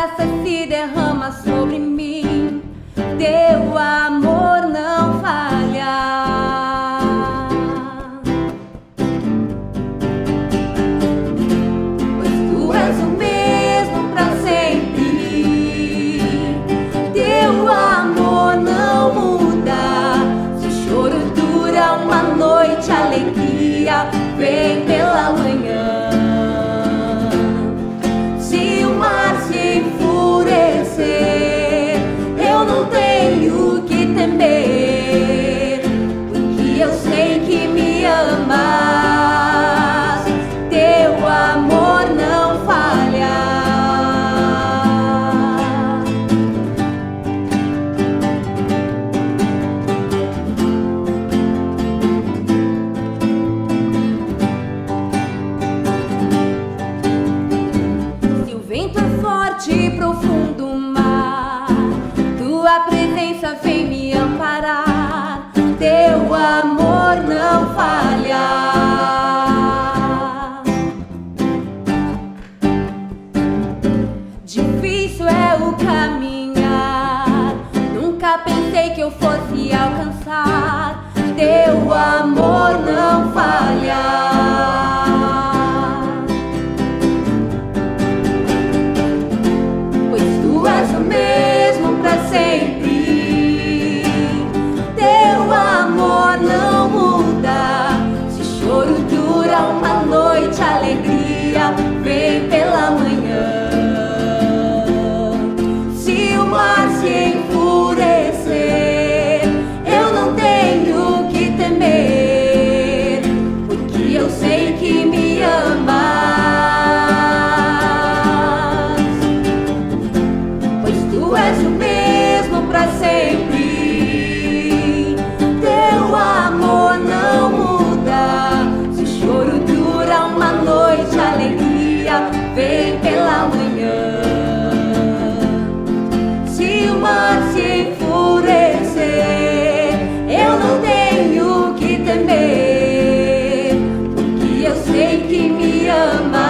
graça se derrama sobre mim, teu amor não falha. Pois tu és o mesmo pra sempre, teu amor não muda. Se o choro dura uma noite, a alegria vem pela manhã. Se o mar se enfurecer, eu não tenho que temer, porque eu sei que me amas, teu amor não falha. Se o vento é forte e profundo mar, tua presença vem me amparar, teu amor não falha. Difícil é o caminhar, nunca pensei que eu fosse alcançar, teu amor não falha. Pois tu és o mesmo pra sempre, teu amor não muda. Se o choro dura uma noite, a alegria vem pela manhã. Se o mar se enfurecer, eu não tenho que temer, porque eu sei que me amas. Pois tu és o mesmo pra sempre, teu amor não muda. Se o choro dura uma noite, a alegria vem pela manhã. Se o mar se enfurecer, eu não tenho que temer, porque eu sei que me amas.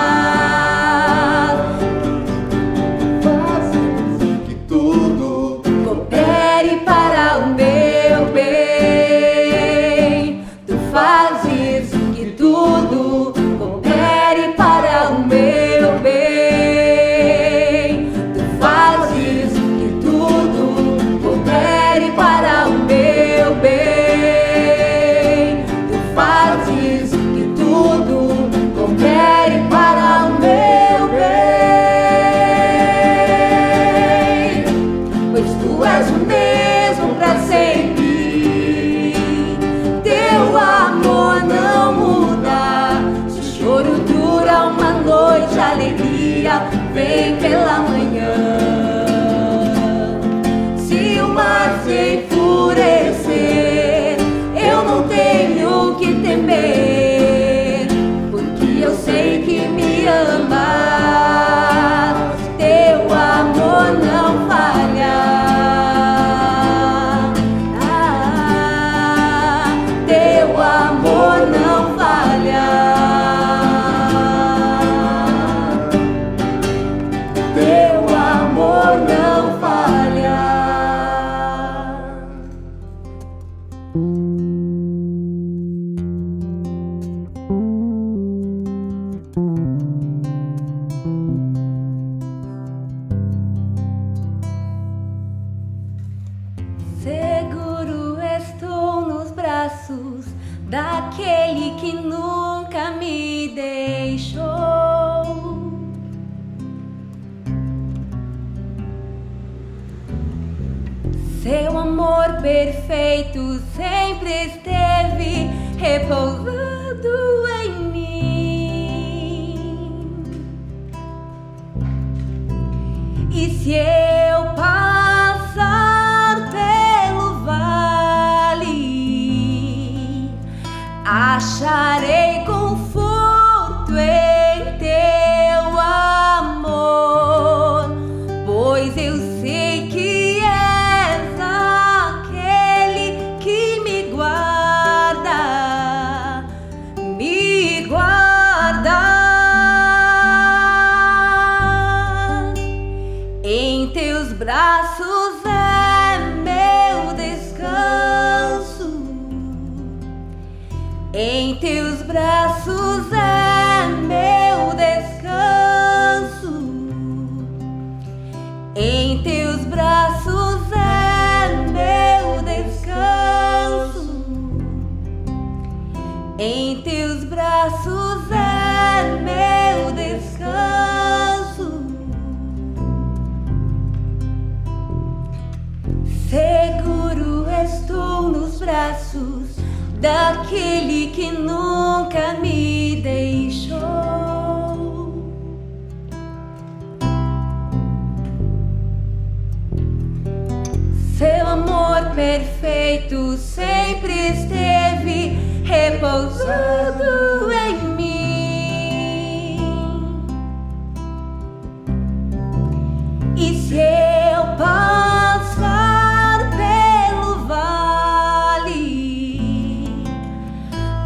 Que tudo Coopere para o meu bem. Tu fazes que tudo coopere para o meu bem. Tu fazes que tudo coopere para o meu bem. Tu fazes que tudo coopere para o meu bem. Pois tu és o mesmo pra sempre, teu amor não muda. Se o choro dura uma noite, a alegria vem pela manhã. Se o mar se enfurecer, eu não tenho que temer, porque eu sei que me amas, teu amor não falha. Teu amor não falha. Teu amor não falha. Seguro estou nos braços daquele que nunca me deixou. Seu amor perfeito sempre esteve repousando em mim. E se eu passar pelo vale, acharei conforto em teu amor, pois eu sei que és aquele que me guarda, me guarda. Em teus braços é meu descanso. Em teus braços é meu descanso. Em teus braços é meu descanso. Seguro estou nos braços daquele que nunca me deixou. Seu amor perfeito sempre esteve repousando em mim. E se eu passar pelo vale,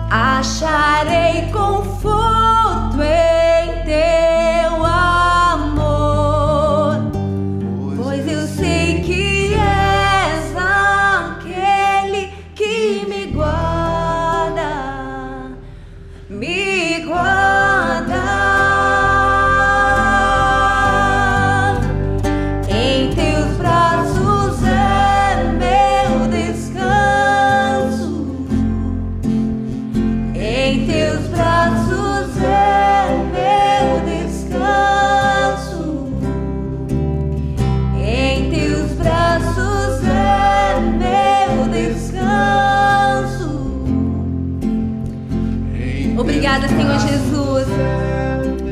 acharei conforto em teu amor, pois eu sei que és aquele que me guarda, me guarda. Em teus braços é meu descanso. Em teus braços é meu descanso. Em teus braços é meu descanso. Obrigada, Senhor Jesus,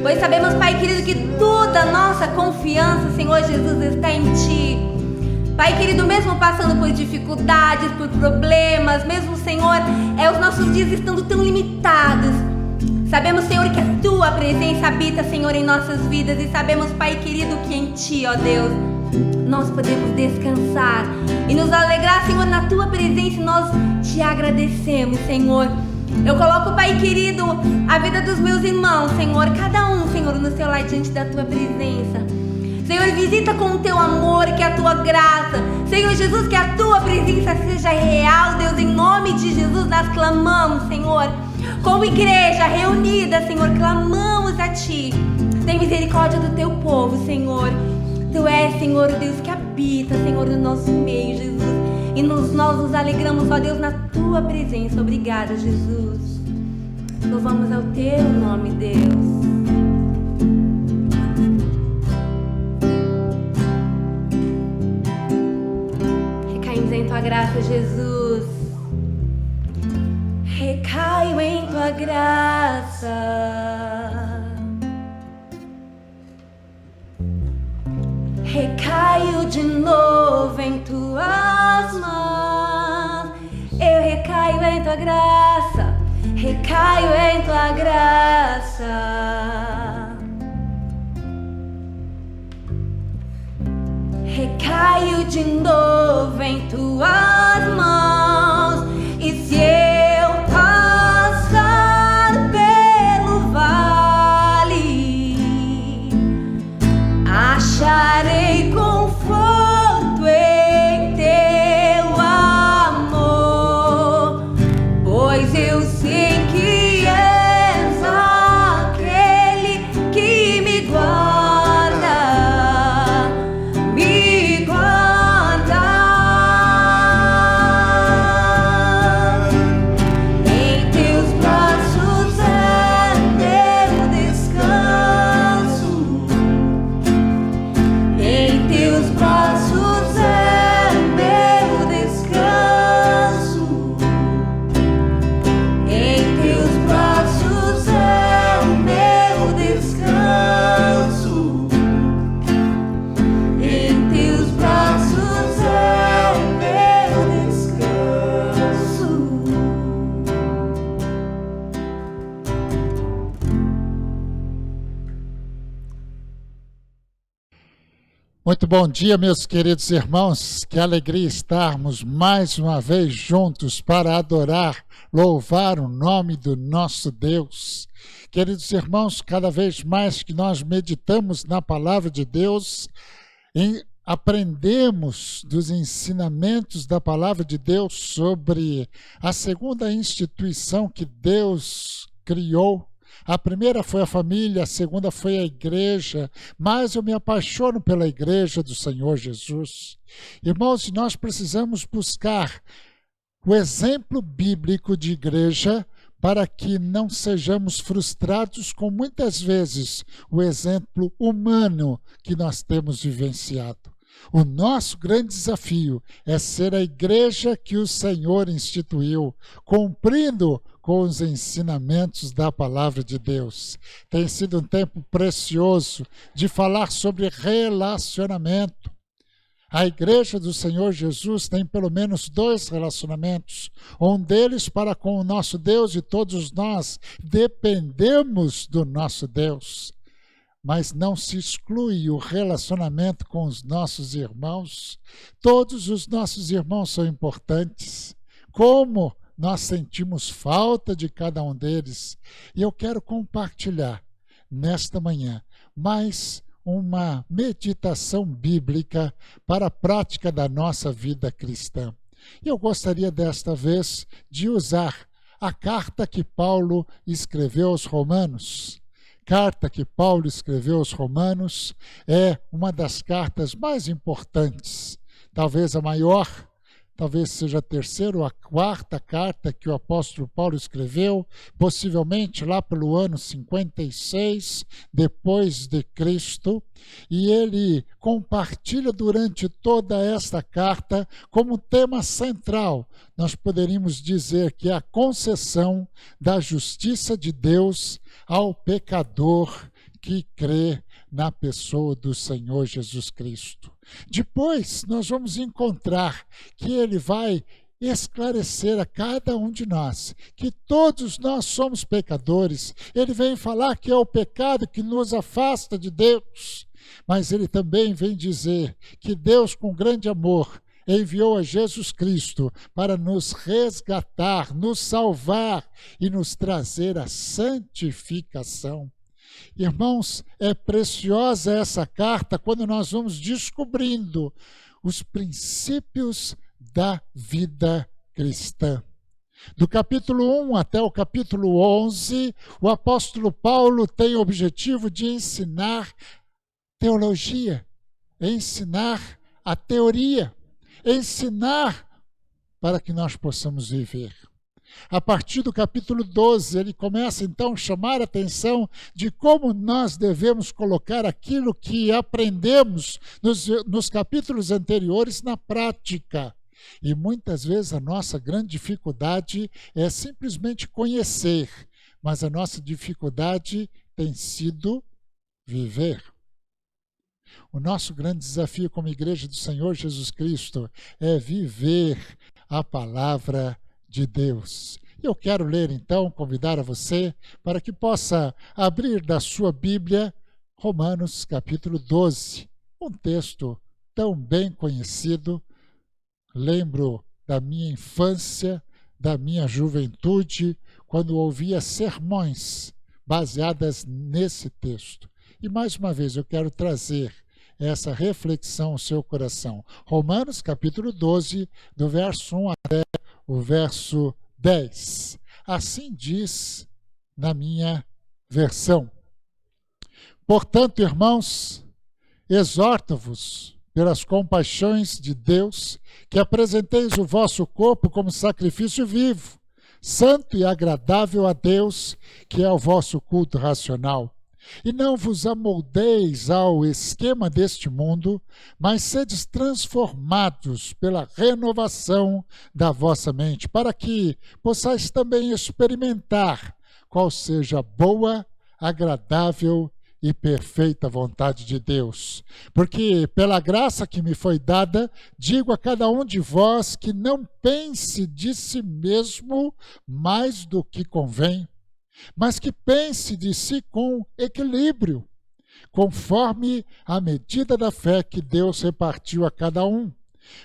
pois sabemos, Pai querido, que toda a nossa confiança, Senhor Jesus, está em Ti. Pai querido, mesmo passando por dificuldades, por problemas, mesmo, Senhor, os nossos dias estando tão limitados, sabemos, Senhor, que a Tua presença habita, Senhor, em nossas vidas. E sabemos, Pai querido, que em Ti, ó Deus, nós podemos descansar e nos alegrar, Senhor, na Tua presença. E nós Te agradecemos, Senhor. Eu coloco, Pai querido, a vida dos meus irmãos, Senhor, cada um, Senhor, no seu lar diante da Tua presença. Senhor, visita com o Teu amor, que a Tua graça, Senhor Jesus, que a Tua presença seja real, Deus, em nome de Jesus nós clamamos, Senhor, como igreja reunida, Senhor, clamamos a Ti. Tem misericórdia do Teu povo, Senhor. Tu és, Senhor, o Deus que habita, Senhor, no nosso meio, Jesus. E nós nos alegramos, ó Deus, na Tua presença. Obrigada, Jesus. Louvamos ao Teu nome, Deus. Recaímos em Tua graça, Jesus. Recaio em Tua graça. Recaio de novo em Tuas mãos. Eu recaio em Tua graça. Recaio em Tua graça. Recaio de novo em Tuas mãos. E se eu passar pelo vale, acharei conforto em Teu amor, pois eu sei que és aquele que me guarda, me guarda. Em Teus braços é meu descanso. Em Teus braços é meu descanso. Em Teus braços é meu descanso. Em Teus braços é meu descanso. Muito bom dia, meus queridos irmãos. Que alegria estarmos mais uma vez juntos para adorar, louvar o nome do nosso Deus. Queridos irmãos, cada vez mais que nós meditamos na palavra de Deus, aprendemos dos ensinamentos da palavra de Deus sobre a segunda instituição que Deus criou. A primeira foi a família, a segunda foi a igreja, mas eu me apaixono pela igreja do Senhor Jesus. Irmãos, nós precisamos buscar o exemplo bíblico de igreja para que não sejamos frustrados com, muitas vezes, o exemplo humano que nós temos vivenciado. O nosso grande desafio é ser a igreja que o Senhor instituiu, cumprindo com os ensinamentos da palavra de Deus. Tem sido um tempo precioso de falar sobre relacionamento. A igreja do Senhor Jesus tem pelo menos 2 relacionamentos. Um deles para com o nosso Deus, e todos nós dependemos do nosso Deus. Mas não se exclui o relacionamento com os nossos irmãos. Todos os nossos irmãos são importantes. Como nós sentimos falta de cada um deles. E eu quero compartilhar nesta manhã mais uma meditação bíblica para a prática da nossa vida cristã. E eu gostaria desta vez de usar a carta que Paulo escreveu aos Romanos. Carta que Paulo escreveu aos Romanos é uma das cartas mais importantes, talvez a maior, talvez seja a terceira ou a quarta carta que o apóstolo Paulo escreveu, possivelmente lá pelo ano 56 depois de Cristo, e ele compartilha durante toda esta carta como tema central. Nós poderíamos dizer que é a concessão da justiça de Deus ao pecador que crê na pessoa do Senhor Jesus Cristo. Depois, nós vamos encontrar que ele vai esclarecer a cada um de nós que todos nós somos pecadores. Ele vem falar que é o pecado que nos afasta de Deus, mas ele também vem dizer que Deus, com grande amor, enviou a Jesus Cristo para nos resgatar, nos salvar e nos trazer a santificação. Irmãos, é preciosa essa carta quando nós vamos descobrindo os princípios da vida cristã. Do capítulo 1 até o capítulo 11, o apóstolo Paulo tem o objetivo de ensinar teologia, ensinar a teoria, ensinar para que nós possamos viver. A partir do capítulo 12, ele começa então a chamar a atenção de como nós devemos colocar aquilo que aprendemos nos capítulos anteriores na prática. E muitas vezes a nossa grande dificuldade é simplesmente conhecer, mas a nossa dificuldade tem sido viver. O nosso grande desafio como Igreja do Senhor Jesus Cristo é viver a palavra de Deus. Eu quero ler então, convidar a você para que possa abrir da sua Bíblia Romanos capítulo 12, um texto tão bem conhecido. Lembro da minha infância, da minha juventude, quando ouvia sermões baseadas nesse texto. E mais uma vez eu quero trazer essa reflexão ao seu coração. Romanos capítulo 12, do verso 1 até o verso 10. Assim diz na minha versão. Portanto, irmãos, exorto-vos pelas compaixões de Deus, que apresenteis o vosso corpo como sacrifício vivo, santo e agradável a Deus, que é o vosso culto racional. E não vos amoldeis ao esquema deste mundo, mas sedes transformados pela renovação da vossa mente, para que possais também experimentar qual seja a boa, agradável e perfeita vontade de Deus. Porque pela graça que me foi dada, digo a cada um de vós que não pense de si mesmo mais do que convém, mas que pense de si com equilíbrio, conforme a medida da fé que Deus repartiu a cada um.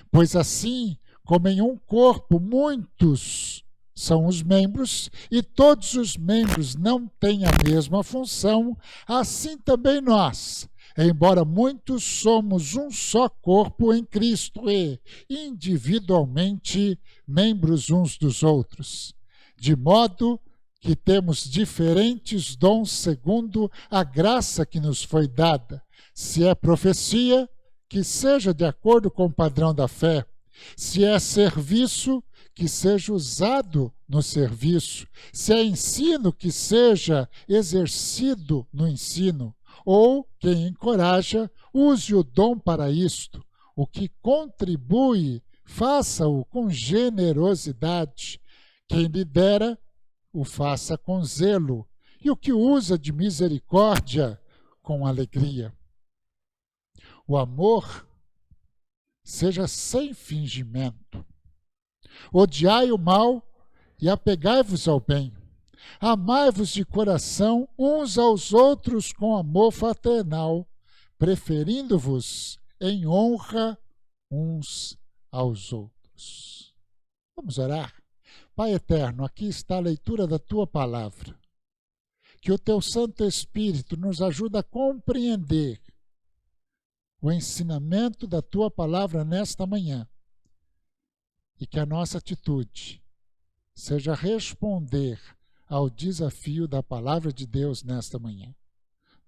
Pois assim, como em um corpo muitos são os membros, e todos os membros não têm a mesma função, assim também nós, embora muitos somos um só corpo em Cristo e, individualmente, membros uns dos outros, de modo que temos diferentes dons segundo a graça que nos foi dada. Se é profecia, que seja de acordo com o padrão da fé. Se é serviço, que seja usado no serviço. Se é ensino, que seja exercido no ensino. Ou, quem encoraja, use o dom para isto. O que contribui, faça-o com generosidade. Quem lidera, o faça com zelo. E o que usa de misericórdia, com alegria. O amor seja sem fingimento. Odiai o mal e apegai-vos ao bem. Amai-vos de coração uns aos outros com amor fraternal, preferindo-vos em honra uns aos outros. Vamos orar? Pai eterno, aqui está a leitura da Tua palavra. Que o Teu Santo Espírito nos ajude a compreender o ensinamento da Tua palavra nesta manhã. E que a nossa atitude seja responder ao desafio da palavra de Deus nesta manhã.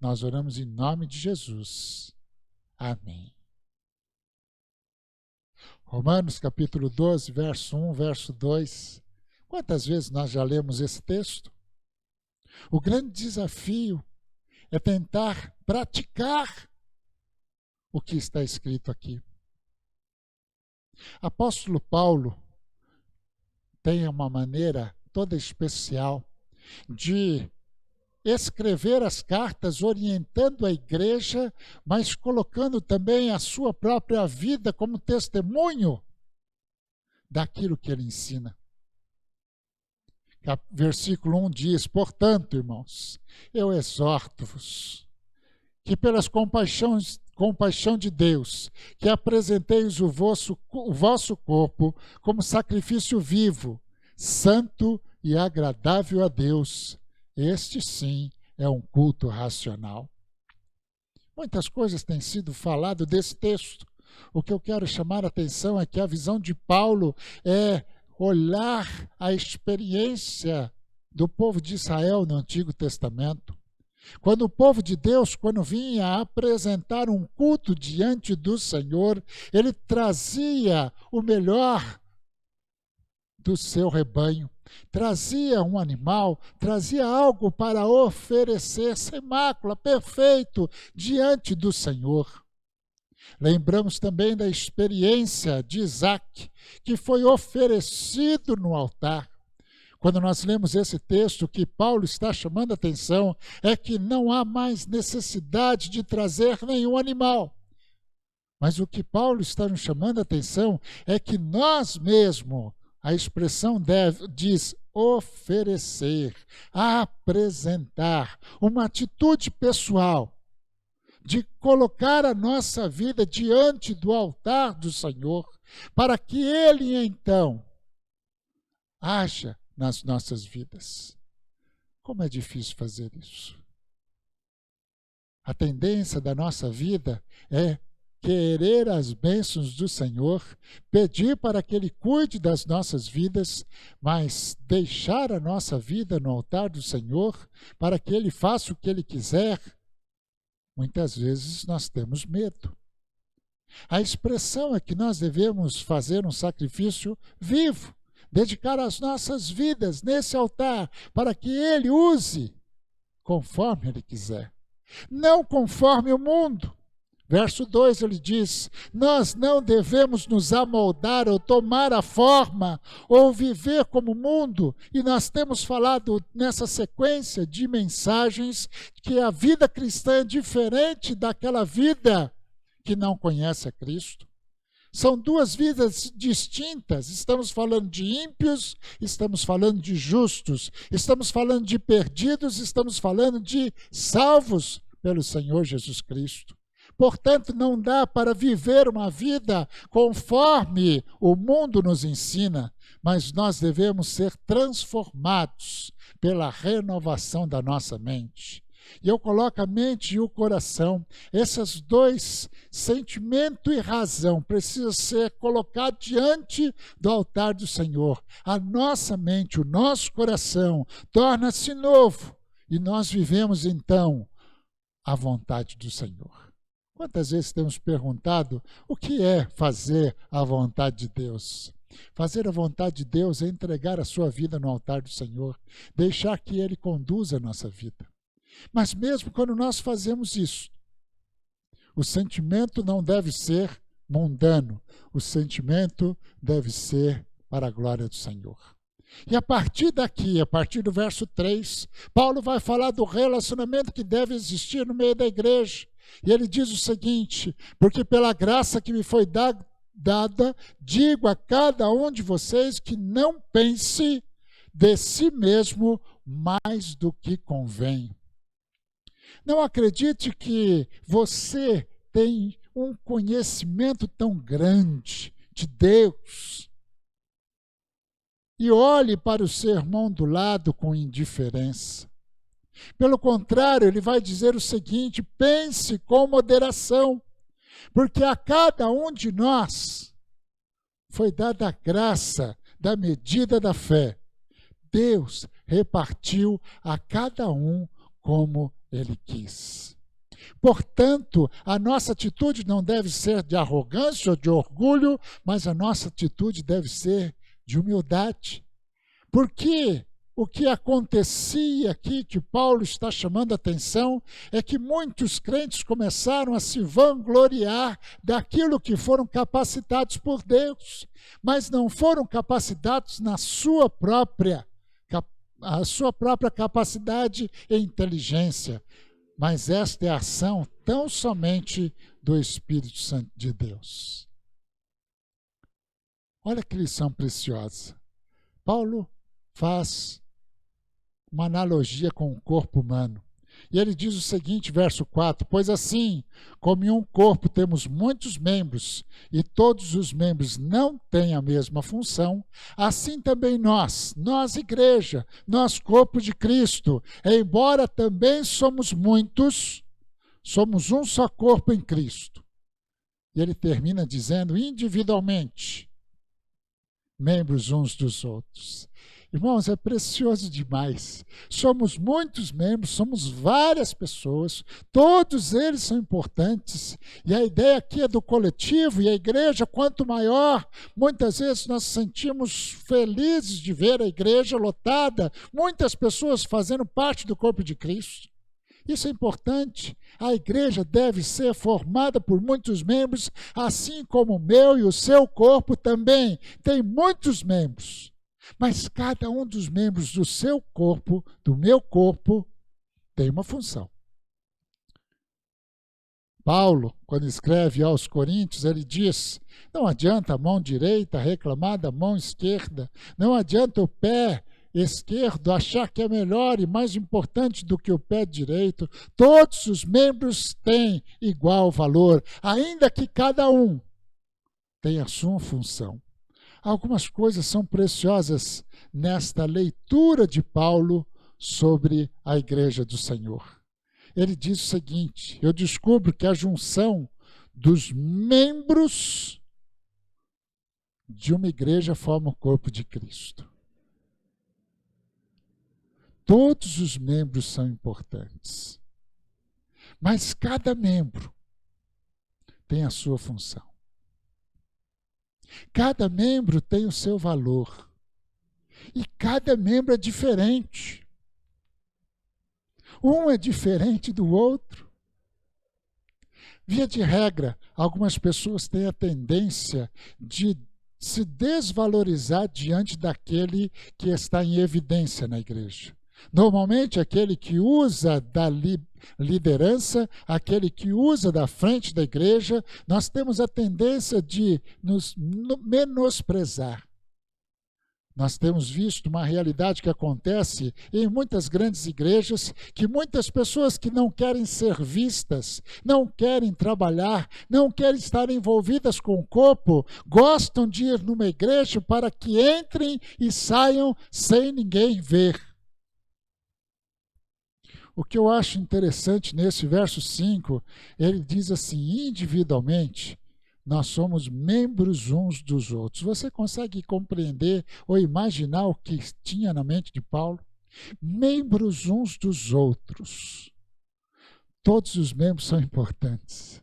Nós oramos em nome de Jesus. Amém. Romanos capítulo 12, verso 1, verso 2. Quantas vezes nós já lemos esse texto? O grande desafio é tentar praticar o que está escrito aqui. Apóstolo Paulo tem uma maneira toda especial de escrever as cartas orientando a igreja, mas colocando também a sua própria vida como testemunho daquilo que ele ensina. Versículo 1 diz: portanto, irmãos, eu exorto-vos que pelas compaixão de Deus, que apresenteis o vosso corpo como sacrifício vivo, santo e agradável a Deus. Este sim é um culto racional. Muitas coisas têm sido faladas desse texto. O que eu quero chamar a atenção é que a visão de Paulo é olhar a experiência do povo de Israel no Antigo Testamento. Quando o povo de Deus, quando vinha apresentar um culto diante do Senhor, ele trazia o melhor do seu rebanho, trazia um animal, trazia algo para oferecer sem mácula, perfeito, diante do Senhor. Lembramos também da experiência de Isaac, que foi oferecido no altar. Quando nós lemos esse texto, o que Paulo está chamando a atenção é que não há mais necessidade de trazer nenhum animal. Mas o que Paulo está nos chamando a atenção é que nós mesmos, a expressão diz oferecer, apresentar, uma atitude pessoal de colocar a nossa vida diante do altar do Senhor, para que Ele então haja nas nossas vidas. Como é difícil fazer isso. A tendência da nossa vida é querer as bênçãos do Senhor, pedir para que Ele cuide das nossas vidas, mas deixar a nossa vida no altar do Senhor para que Ele faça o que Ele quiser. Muitas vezes nós temos medo. A expressão é que nós devemos fazer um sacrifício vivo, dedicar as nossas vidas nesse altar para que Ele use conforme Ele quiser, não conforme o mundo. Verso 2 ele diz: nós não devemos nos amoldar ou tomar a forma ou viver como o mundo. E nós temos falado nessa sequência de mensagens que a vida cristã é diferente daquela vida que não conhece a Cristo. São duas vidas distintas. Estamos falando de ímpios, estamos falando de justos, estamos falando de perdidos, estamos falando de salvos pelo Senhor Jesus Cristo. Portanto, não dá para viver uma vida conforme o mundo nos ensina, mas nós devemos ser transformados pela renovação da nossa mente. E eu coloco a mente e o coração. Esses dois, sentimento e razão, precisam ser colocados diante do altar do Senhor. A nossa mente, o nosso coração, torna-se novo. E nós vivemos, então, a vontade do Senhor. Quantas vezes temos perguntado o que é fazer a vontade de Deus? Fazer a vontade de Deus é entregar a sua vida no altar do Senhor, deixar que Ele conduza a nossa vida. Mas mesmo quando nós fazemos isso, o sentimento não deve ser mundano, o sentimento deve ser para a glória do Senhor. E a partir daqui, a partir do verso 3, Paulo vai falar do relacionamento que deve existir no meio da igreja. E ele diz o seguinte: porque pela graça que me foi dada, digo a cada um de vocês que não pense de si mesmo mais do que convém. Não acredite que você tem um conhecimento tão grande de Deus e olhe para o seu irmão do lado com indiferença. Pelo contrário, ele vai dizer o seguinte: pense com moderação, porque a cada um de nós foi dada a graça da medida da fé. Deus repartiu a cada um como Ele quis. Portanto, a nossa atitude não deve ser de arrogância ou de orgulho, mas a nossa atitude deve ser de humildade. Porque o que acontecia aqui, que Paulo está chamando a atenção, é que muitos crentes começaram a se vangloriar daquilo que foram capacitados por Deus, mas não foram capacitados na sua própria capacidade e inteligência. Mas esta é a ação tão somente do Espírito Santo de Deus. Olha que lição preciosa. Paulo faz uma analogia com o corpo humano. E ele diz o seguinte, verso 4, pois assim, como em um corpo temos muitos membros, e todos os membros não têm a mesma função, assim também nós igreja, nós corpo de Cristo, embora também somos muitos, somos um só corpo em Cristo. E ele termina dizendo, individualmente, membros uns dos outros. Irmãos, é precioso demais. Somos muitos membros, somos várias pessoas, todos eles são importantes. E a ideia aqui é do coletivo, e a igreja, quanto maior, muitas vezes nós sentimos felizes de ver a igreja lotada, muitas pessoas fazendo parte do corpo de Cristo. Isso é importante. A igreja deve ser formada por muitos membros, assim como o meu e o seu corpo também tem muitos membros. Mas cada um dos membros do seu corpo, do meu corpo, tem uma função. Paulo, quando escreve aos Coríntios, ele diz, não adianta a mão direita reclamar da mão esquerda, não adianta o pé esquerdo achar que é melhor e mais importante do que o pé direito. Todos os membros têm igual valor, ainda que cada um tenha a sua função. Algumas coisas são preciosas nesta leitura de Paulo sobre a igreja do Senhor. Ele diz o seguinte, eu descubro que a junção dos membros de uma igreja forma o corpo de Cristo. Todos os membros são importantes, mas cada membro tem a sua função. Cada membro tem o seu valor. E cada membro é diferente. Um é diferente do outro. Via de regra, algumas pessoas têm a tendência de se desvalorizar diante daquele que está em evidência na igreja. Normalmente, aquele que usa da liderança, aquele que usa da frente da igreja, nós temos a tendência de nos menosprezar. Nós temos visto uma realidade que acontece em muitas grandes igrejas, que muitas pessoas que não querem ser vistas, não querem trabalhar, não querem estar envolvidas com o corpo, gostam de ir numa igreja para que entrem e saiam sem ninguém ver. O que eu acho interessante nesse verso 5, ele diz assim, individualmente, nós somos membros uns dos outros. Você consegue compreender ou imaginar o que tinha na mente de Paulo? Membros uns dos outros. Todos os membros são importantes.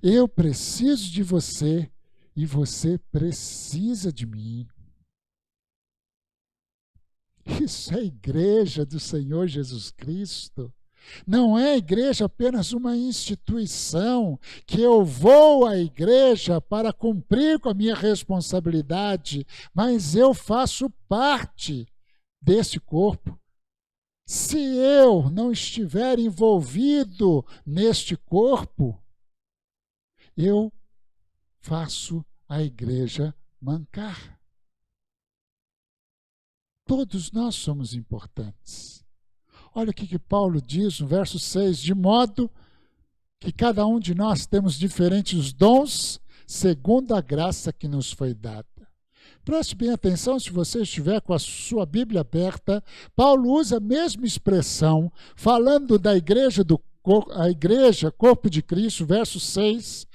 Eu preciso de você e você precisa de mim. Isso é a igreja do Senhor Jesus Cristo. Não é a igreja apenas uma instituição que eu vou à igreja para cumprir com a minha responsabilidade, mas eu faço parte desse corpo. Se eu não estiver envolvido neste corpo, eu faço a igreja mancar. Todos nós somos importantes. Olha o que Paulo diz no verso 6, de modo que cada um de nós temos diferentes dons, segundo a graça que nos foi dada. Preste bem atenção, se você estiver com a sua Bíblia aberta, Paulo usa a mesma expressão, falando da igreja, corpo de Cristo, verso 6,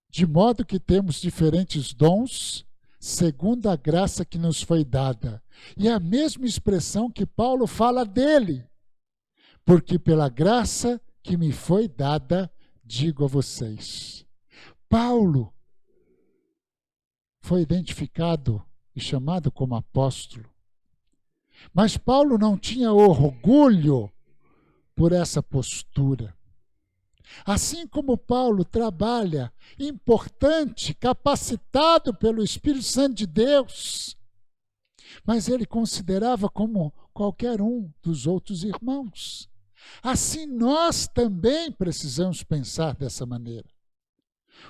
de modo que temos diferentes dons, segundo a graça que nos foi dada. E é a mesma expressão que Paulo fala dele. Porque pela graça que me foi dada, digo a vocês. Paulo foi identificado e chamado como apóstolo. Mas Paulo não tinha orgulho por essa postura. Assim como Paulo trabalha, importante, capacitado pelo Espírito Santo de Deus, mas ele considerava como qualquer um dos outros irmãos. Assim nós também precisamos pensar dessa maneira.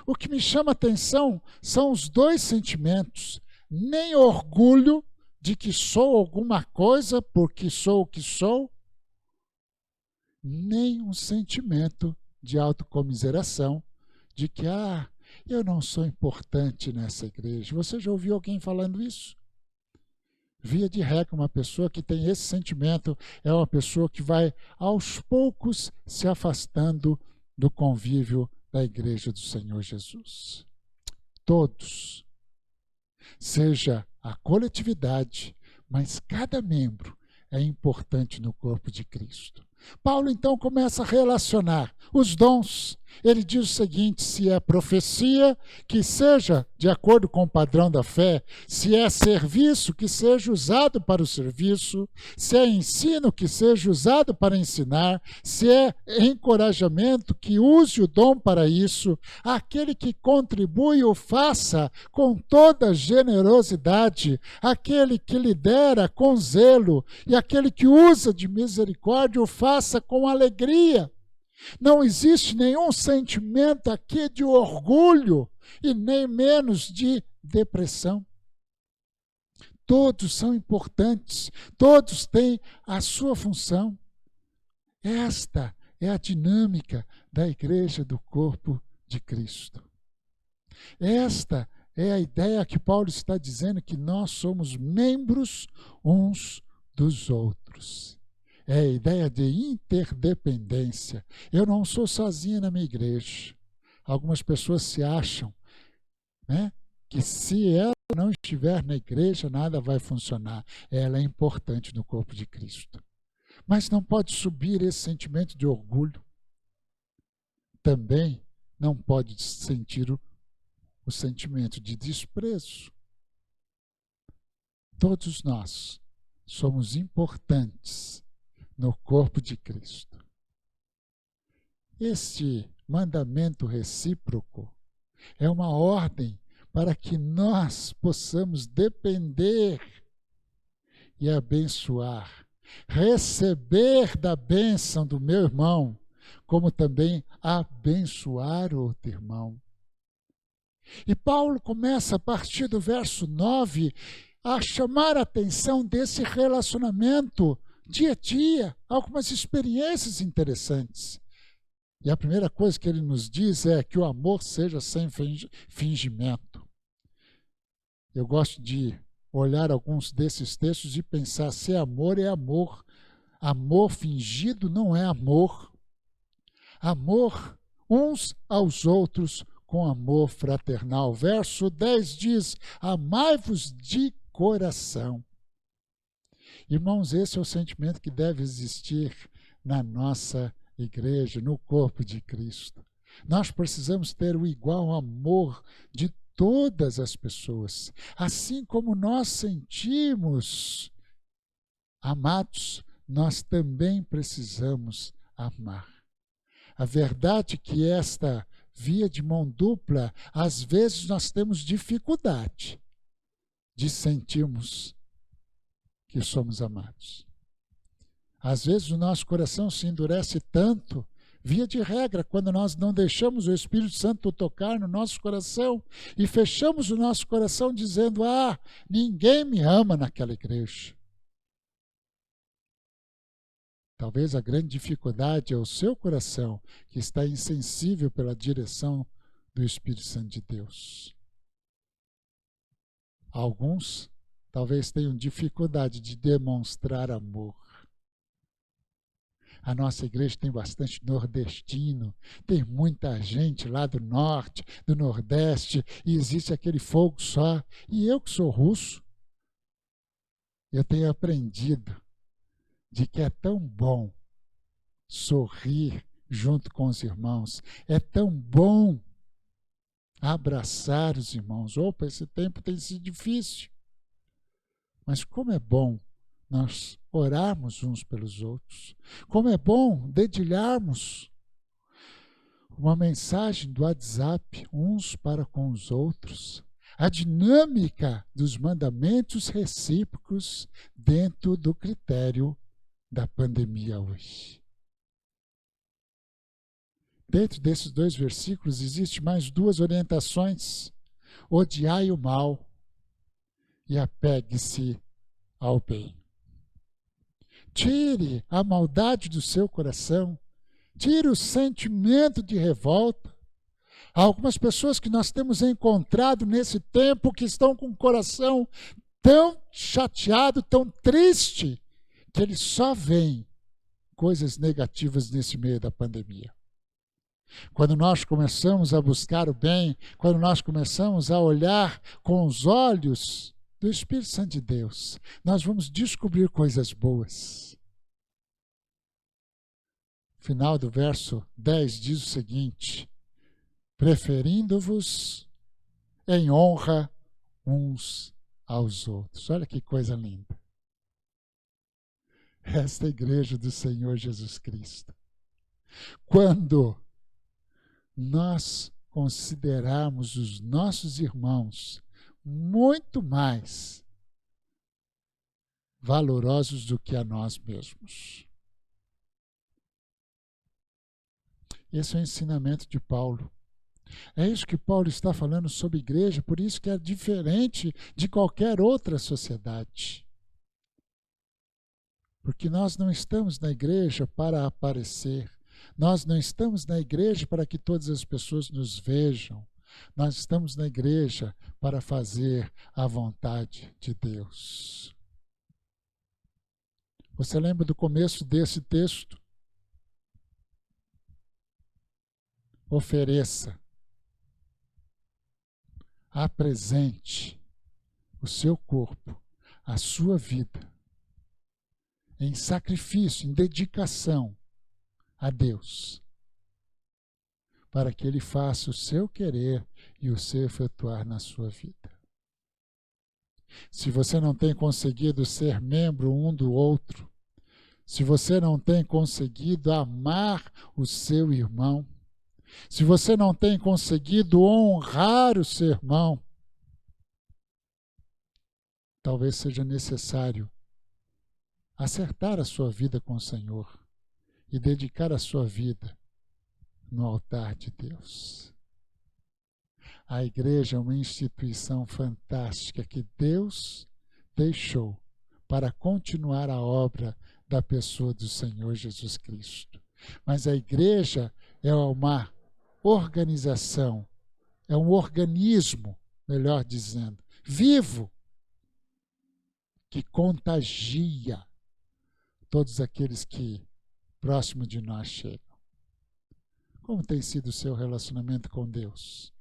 O que me chama a atenção são os dois sentimentos, nem orgulho de que sou alguma coisa porque sou o que sou, nem um sentimento de autocomiseração, de que, eu não sou importante nessa igreja. Você já ouviu alguém falando isso? Via de regra, uma pessoa que tem esse sentimento é uma pessoa que vai, aos poucos, se afastando do convívio da igreja do Senhor Jesus. Todos, seja a coletividade, mas cada membro é importante no corpo de Cristo. Paulo, então, começa a relacionar os dons. Ele diz o seguinte, se é profecia, que seja de acordo com o padrão da fé, se é serviço, que seja usado para o serviço, se é ensino, que seja usado para ensinar, se é encorajamento, que use o dom para isso, aquele que contribui o faça com toda generosidade, aquele que lidera com zelo e aquele que usa de misericórdia o faça com alegria. Não existe nenhum sentimento aqui de orgulho e nem menos de depressão. Todos são importantes, todos têm a sua função. Esta é a dinâmica da igreja do corpo de Cristo. Esta é a ideia que Paulo está dizendo, que nós somos membros uns dos outros. É a ideia de interdependência. Eu não sou sozinho na minha igreja. Algumas pessoas se acham, que se ela não estiver na igreja, nada vai funcionar. Ela é importante no corpo de Cristo. Mas não pode subir esse sentimento de orgulho. Também não pode sentir o sentimento de desprezo. Todos nós somos importantes no corpo de Cristo. Este mandamento recíproco é uma ordem para que nós possamos depender e abençoar, receber da bênção do meu irmão, como também abençoar o outro irmão. E Paulo começa a partir do verso 9 a chamar a atenção desse relacionamento dia a dia, algumas experiências interessantes. E a primeira coisa que ele nos diz é que o amor seja sem fingimento. Eu gosto de olhar alguns desses textos e pensar se amor é amor Amor fingido não é amor. Amor uns aos outros com amor fraternal. Verso 10 diz: amai-vos de coração. Irmãos, esse é o sentimento que deve existir na nossa igreja, no corpo de Cristo. Nós precisamos ter o igual amor de todas as pessoas. Assim como nós sentimos amados, nós também precisamos amar. A verdade é que esta via de mão dupla, às vezes nós temos dificuldade de sentirmos que somos amados. Às vezes o nosso coração se endurece tanto, via de regra, quando nós não deixamos o Espírito Santo tocar no nosso coração e fechamos o nosso coração dizendo: ninguém me ama naquela igreja. Talvez a grande dificuldade é o seu coração, que está insensível pela direção do Espírito Santo de Deus. Alguns talvez tenham dificuldade de demonstrar amor. A nossa igreja tem bastante nordestino, tem muita gente lá do norte, do nordeste, e existe aquele fogo só. E eu que sou russo, eu tenho aprendido de que é tão bom sorrir junto com os irmãos, é tão bom abraçar os irmãos. Opa, esse tempo tem sido difícil, mas como é bom nós orarmos uns pelos outros, como é bom dedilharmos uma mensagem do WhatsApp uns para com os outros, a dinâmica dos mandamentos recíprocos dentro do critério da pandemia hoje. Dentro desses 2 versículos existe mais 2 orientações: odiai o mal e apegue-se ao bem. Tire a maldade do seu coração, tire o sentimento de revolta. Há algumas pessoas que nós temos encontrado nesse tempo que estão com o coração tão chateado, tão triste, que eles só veem coisas negativas nesse meio da pandemia. Quando nós começamos a buscar o bem, quando nós começamos a olhar com os olhos do Espírito Santo de Deus, nós vamos descobrir coisas boas. O final do verso 10 diz o seguinte: preferindo-vos em honra uns aos outros. Olha que coisa linda. Esta é a igreja do Senhor Jesus Cristo. Quando nós considerarmos os nossos irmãos muito mais valorosos do que a nós mesmos. Esse é o ensinamento de Paulo. É isso que Paulo está falando sobre igreja, por isso que é diferente de qualquer outra sociedade. Porque nós não estamos na igreja para aparecer. Nós não estamos na igreja para que todas as pessoas nos vejam. Nós estamos na igreja para fazer a vontade de Deus. Você lembra do começo desse texto? Ofereça, apresente o seu corpo, a sua vida, em sacrifício, em dedicação a Deus, para que Ele faça o seu querer e o seu efetuar na sua vida. Se você não tem conseguido ser membro um do outro, se você não tem conseguido amar o seu irmão, se você não tem conseguido honrar o seu irmão, talvez seja necessário acertar a sua vida com o Senhor e dedicar a sua vida no altar de Deus. A igreja é uma instituição fantástica que Deus deixou para continuar a obra da pessoa do Senhor Jesus Cristo. Mas a igreja é uma organização, é um organismo, melhor dizendo, vivo, que contagia todos aqueles que próximo de nós chegam. Como tem sido o seu relacionamento com Deus?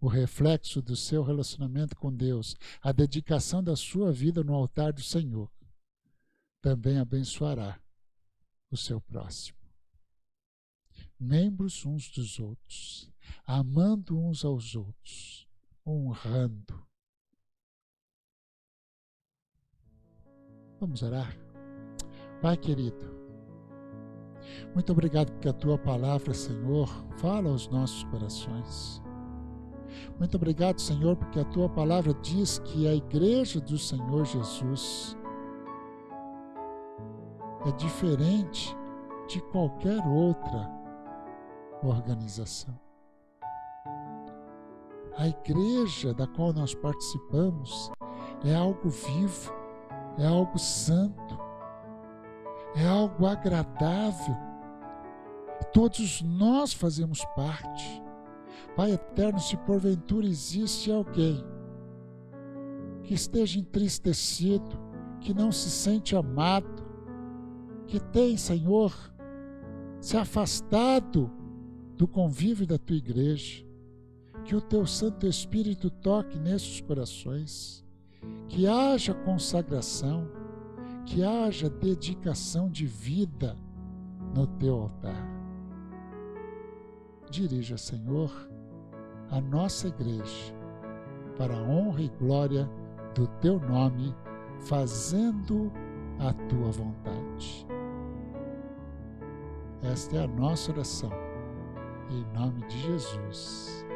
O reflexo do seu relacionamento com Deus, a dedicação da sua vida no altar do Senhor, também abençoará o seu próximo. Membros uns dos outros, amando uns aos outros, honrando. Vamos orar? Pai querido, muito obrigado porque a Tua palavra, Senhor, fala aos nossos corações. Muito obrigado, Senhor, porque a Tua palavra diz que a igreja do Senhor Jesus é diferente de qualquer outra organização. A igreja da qual nós participamos é algo vivo, é algo santo, é algo agradável. Todos nós fazemos parte. Pai eterno, se porventura existe alguém que esteja entristecido, que não se sente amado, que tem, Senhor, se afastado do convívio da Tua igreja, que o Teu Santo Espírito toque nesses corações, que haja consagração, que haja dedicação de vida no Teu altar. Dirija, Senhor, a nossa igreja para a honra e glória do Teu nome, fazendo a Tua vontade. Esta é a nossa oração, em nome de Jesus.